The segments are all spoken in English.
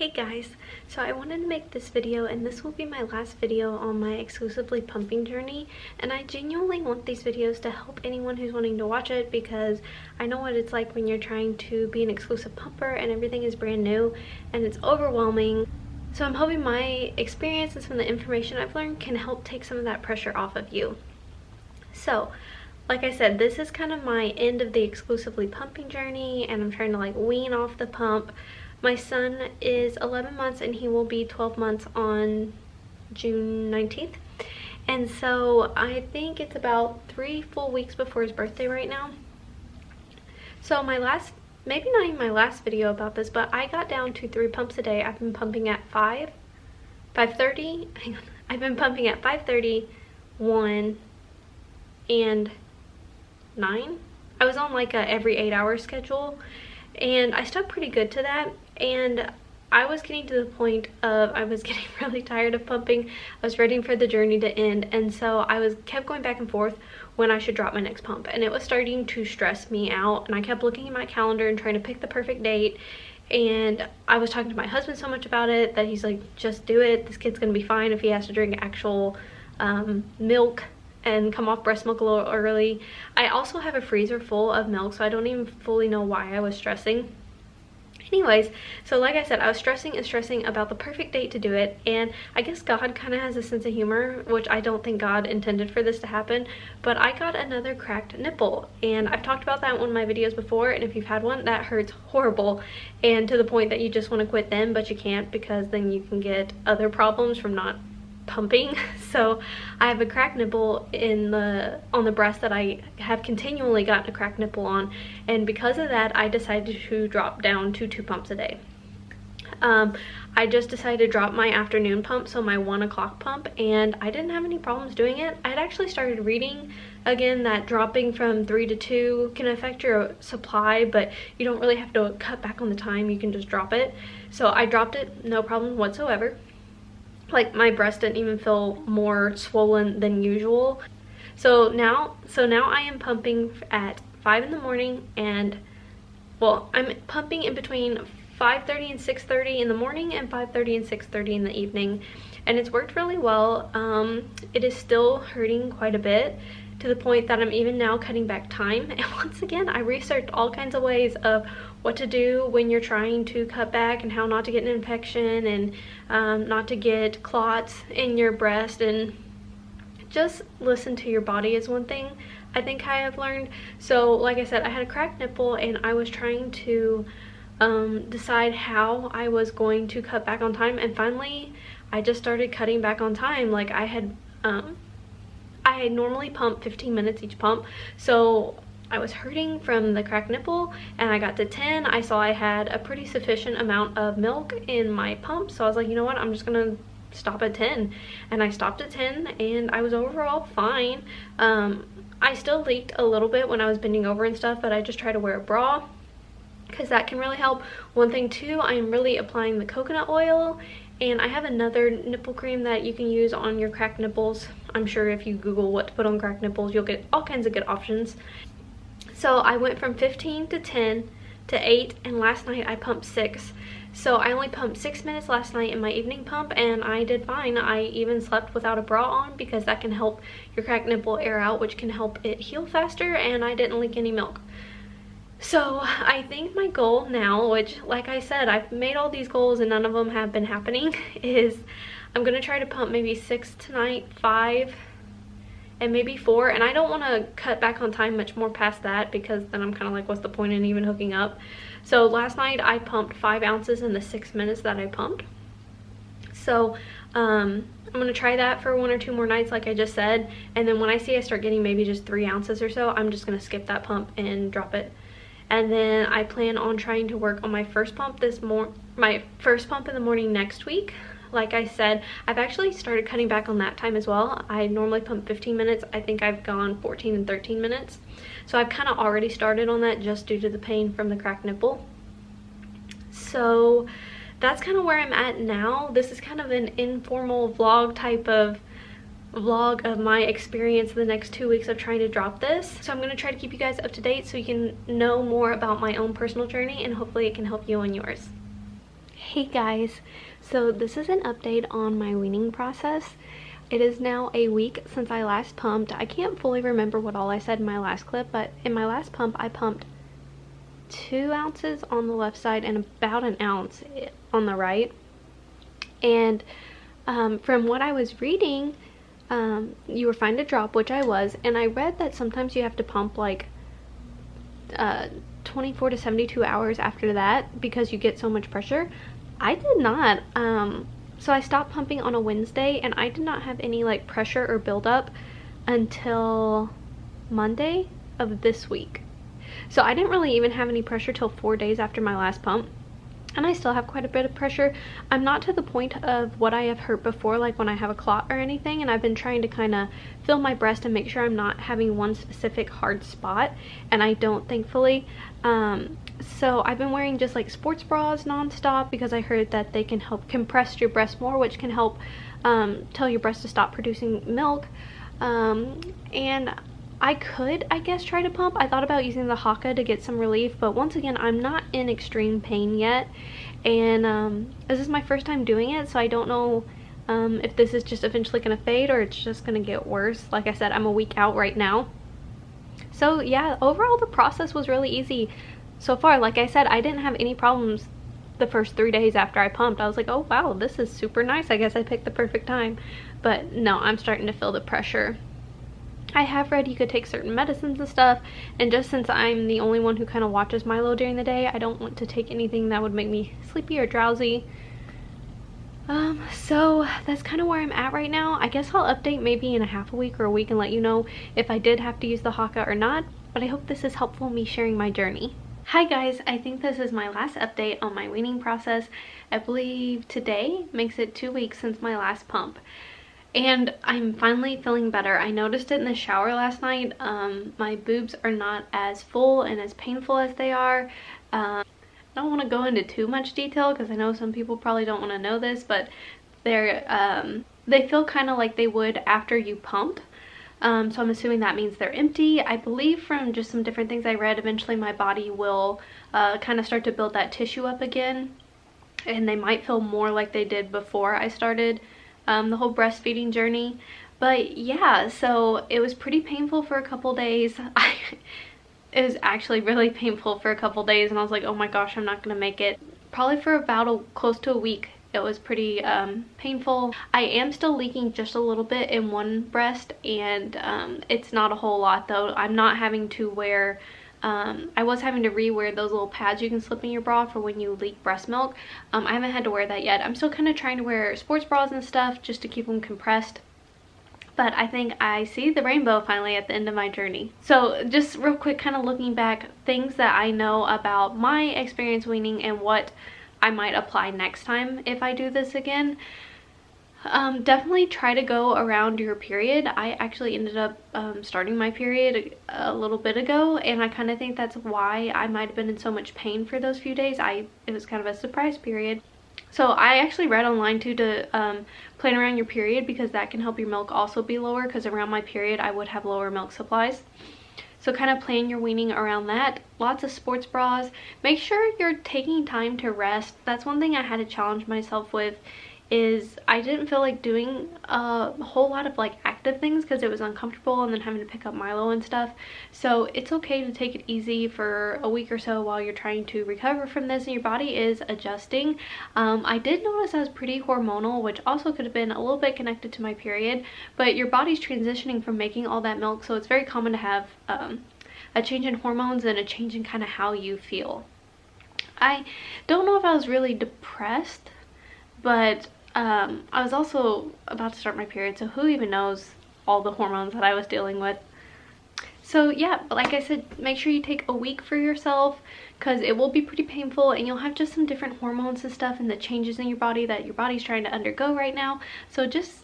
Hey guys, so I wanted to make this video, and this will be my last video on my exclusively pumping journey, and I genuinely want these videos to help anyone who's wanting to watch it, because I know what it's like when you're trying to be an exclusive pumper and everything is brand new and it's overwhelming. So I'm hoping my experience and some of the information I've learned can help take some of that pressure off of you. So like I said, this is kind of my end of the exclusively pumping journey, and I'm trying to like wean off the pump. My son is 11 months and he will be 12 months on June 19th. And so I think it's about 3 full weeks before his birthday right now. So my last, maybe not even my last video about this, but I got down to 3 pumps a day. I've been pumping at 5:30. Hang on. I've been pumping at 5:30, 1, and 9. I was on like a every 8-hour schedule, and I stuck pretty good to that. And I was getting to the point of I was getting really tired of pumping. I was ready for the journey to end, and so I kept going back and forth when I should drop my next pump, and it was starting to stress me out. And I kept looking at my calendar and trying to pick the perfect date, and I was talking to my husband so much about it that he's like, just do it, this kid's gonna be fine if he has to drink actual milk and come off breast milk a little early. I also have a freezer full of milk, so I don't even fully know why I was stressing. Anyways, so like I said, I was stressing and stressing about the perfect date to do it, and I guess God kind of has a sense of humor, which I don't think God intended for this to happen, but I got another cracked nipple, and I've talked about that in one of my videos before, and if you've had one, that hurts horrible, and to the point that you just want to quit then, but you can't, because then you can get other problems from not pumping. So I have a cracked nipple on the breast that I have continually gotten a cracked nipple on, and because of that I decided to drop down to 2 pumps a day. I just decided to drop my afternoon pump, so my 1 o'clock pump, and I didn't have any problems doing it. I had actually started reading again that dropping from 3 to 2 can affect your supply, but you don't really have to cut back on the time, you can just drop it. So I dropped it, no problem whatsoever. Like, my breast didn't even feel more swollen than usual. So now I am pumping at 5 in the morning, and well, I'm pumping in between 5:30 and 6:30 in the morning and 5:30 and 6:30 in the evening, and it's worked really well. It is still hurting quite a bit, to the point that I'm even now cutting back time. And once again, I researched all kinds of ways of what to do when you're trying to cut back, and how not to get an infection, and not to get clots in your breast, and just listen to your body is one thing I think I have learned. So like I said, I had a cracked nipple, and I was trying to decide how I was going to cut back on time, and finally I just started cutting back on time. Like, I had normally pump 15 minutes each pump, so I was hurting from the cracked nipple, and I got to 10. I saw I had a pretty sufficient amount of milk in my pump, so I was like, you know what, I'm just gonna stop at 10. And I stopped at 10, and I was overall fine. I still leaked a little bit when I was bending over and stuff, but I just try to wear a bra, because that can really help. One thing too, I am really applying the coconut oil, and I have another nipple cream that you can use on your cracked nipples. I'm sure if you Google what to put on cracked nipples, you'll get all kinds of good options. So I went from 15 to 10 to 8, and last night I pumped 6. So I only pumped 6 minutes last night in my evening pump, and I did fine. I even slept without a bra on, because that can help your cracked nipple air out, which can help it heal faster, and I didn't leak any milk. So I think my goal now, which like I said, I've made all these goals and none of them have been happening, is I'm going to try to pump maybe 6 tonight, 5, and maybe 4. And I don't want to cut back on time much more past that, because then I'm kind of like, what's the point in even hooking up? So last night I pumped 5 ounces in the 6 minutes that I pumped. So I'm going to try that for 1 or 2 more nights like I just said, and then when I see I start getting maybe just 3 ounces or so, I'm just going to skip that pump and drop it. And then I plan on trying to work on my first pump my first pump in the morning next week. Like I said, I've actually started cutting back on that time as well. I normally pump 15 minutes. I think I've gone 14 and 13 minutes. So I've kind of already started on that, just due to the pain from the cracked nipple. So that's kind of where I'm at now. This is kind of an informal vlog type of vlog of my experience the next 2 weeks of trying to drop this. So I'm going to try to keep you guys up to date so you can know more about my own personal journey, and hopefully it can help you on yours. Hey guys, so this is an update on my weaning process. It is now a week since I last pumped. I can't fully remember what all I said in my last clip, but in my last pump I pumped 2 ounces on the left side and about an ounce on the right. And from what I was reading, you were fine to drop, which I was, and I read that sometimes you have to pump like 24 to 72 hours after that because you get so much pressure. I did not. So I stopped pumping on a Wednesday and I did not have any like pressure or buildup until Monday of this week. So I didn't really even have any pressure till 4 days after my last pump. And I still have quite a bit of pressure. I'm not to the point of what I have hurt before, like when I have a clot or anything, and I've been trying to kind of feel my breast and make sure I'm not having one specific hard spot, and I don't, thankfully. So I've been wearing just like sports bras non-stop because I heard that they can help compress your breast more, which can help tell your breast to stop producing milk. And I could, I guess, try to pump. I thought about using the Haka to get some relief, but once again, I'm not in extreme pain yet, and this is my first time doing it, so I don't know if this is just eventually going to fade or it's just going to get worse. Like I said, I'm a week out right now. So yeah, overall the process was really easy so far. Like I said, I didn't have any problems the first 3 days after I pumped. I was like, oh wow, this is super nice. I guess I picked the perfect time. But no, I'm starting to feel the pressure. I have read you could take certain medicines and stuff, and just since I'm the only one who kind of watches Milo during the day, I don't want to take anything that would make me sleepy or drowsy. So that's kind of where I'm at right now. I guess I'll update maybe in a half a week or a week and let you know if I did have to use the Haka or not, but I hope this is helpful, me sharing my journey. Hi guys, I think this is my last update on my weaning process. I believe today makes it 2 weeks since my last pump. And I'm finally feeling better. I noticed it in the shower last night. My boobs are not as full and as painful as they are. I don't want to go into too much detail because I know some people probably don't want to know this, but they feel kind of like they would after you pump. So I'm assuming that means they're empty. I believe from just some different things I read, eventually my body will kind of start to build that tissue up again, and they might feel more like they did before I started the whole breastfeeding journey. But yeah, so it was pretty painful for a couple days. It was actually really painful for a couple days, and I was like, oh my gosh, I'm not gonna make it. Probably for about close to a week it was pretty painful. I am still leaking just a little bit in one breast, and it's not a whole lot though. I'm not having to wear I was having to re-wear those little pads you can slip in your bra for when you leak breast milk. I haven't had to wear that yet. I'm still kind of trying to wear sports bras and stuff just to keep them compressed. But I think I see the rainbow finally at the end of my journey. So just real quick, kind of looking back, things that I know about my experience weaning and what I might apply next time if I do this again. Definitely try to go around your period. I actually ended up starting my period a little bit ago, and I kind of think that's why I might have been in so much pain for those few days. It was kind of a surprise period. So I actually read online too to plan around your period, because that can help your milk also be lower, because around my period I would have lower milk supplies. So kind of plan your weaning around that. Lots of sports bras. Make sure you're taking time to rest. That's one thing I had to challenge myself with, is I didn't feel like doing a whole lot of like active things because it was uncomfortable, and then having to pick up Milo and stuff. So it's okay to take it easy for a week or so while you're trying to recover from this and your body is adjusting. I did notice I was pretty hormonal, which also could have been a little bit connected to my period, but your body's transitioning from making all that milk, so it's very common to have a change in hormones and a change in kind of how you feel. I don't know if I was really depressed, but I was also about to start my period, so who even knows all the hormones that I was dealing with. So yeah, but like I said, make sure you take a week for yourself, because it will be pretty painful, and you'll have just some different hormones and stuff and the changes in your body that your body's trying to undergo right now. So just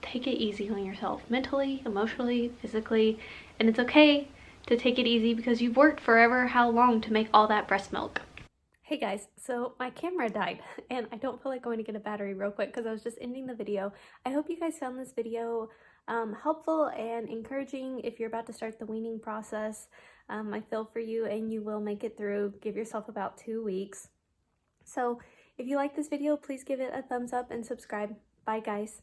take it easy on yourself, mentally, emotionally, physically, and it's okay to take it easy because you've worked forever how long to make all that breast milk. Hey guys, so my camera died and I don't feel like going to get a battery real quick because I was just ending the video. I hope you guys found this video helpful and encouraging if you're about to start the weaning process. I feel for you, and you will make it through. Give yourself about 2 weeks. So If you like this video, please give it a thumbs up and subscribe. Bye guys.